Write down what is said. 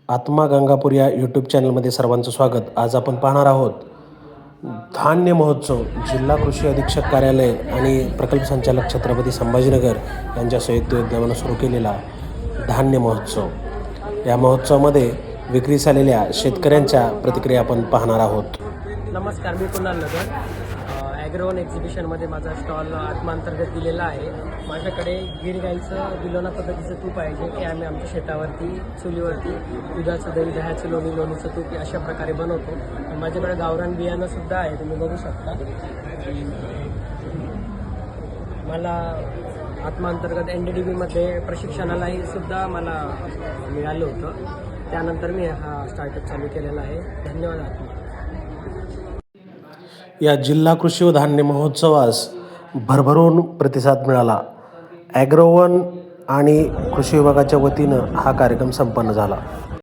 आत्मा गंगापूर या यूट्यूब चॅनलमध्ये सर्वांचं स्वागत. आज आपण पाहणार आहोत धान्य महोत्सव. जिल्हा कृषी अधीक्षक कार्यालय आणि प्रकल्प संचालक छत्रपती संभाजीनगर यांच्या संयुक्त विद्यमानं सुरू केलेला धान्य महोत्सव. या महोत्सवामध्ये विक्रीस आलेल्या शेतकऱ्यांच्या प्रतिक्रिया आपण पाहणार आहोत. नमस्कार, मी कुणाल नगर. ॲग्रोवन एक्झिबिशनमध्ये माझा स्टॉल आत्मांतर्गत दिलेला आहे. माझ्याकडे गिर गाईचं बिलोना पद्धतीचं तूप आहे, जे की आम्ही आमच्या शेतावरती चुलीवरती दुधाचं दही, दह्याचं लोणी, लोणीचं तूप अशा प्रकारे बनवतो. माझ्याकडे गावरान बियाणंसुद्धा आहे, तुम्ही बघू शकता. मला आत्मांतर्गत NDDBमध्ये प्रशिक्षणालाही सुद्धा मला मिळालं होतं. त्यानंतर मी हा स्टार्टअप चालू केलेला आहे. धन्यवाद आत्मा. या जिल्हा कृषी व धान्य महोत्सवास भरभरून प्रतिसाद मिळाला. ॲग्रोवन आणि कृषी विभागाच्या वतीनं हा कार्यक्रम संपन्न झाला.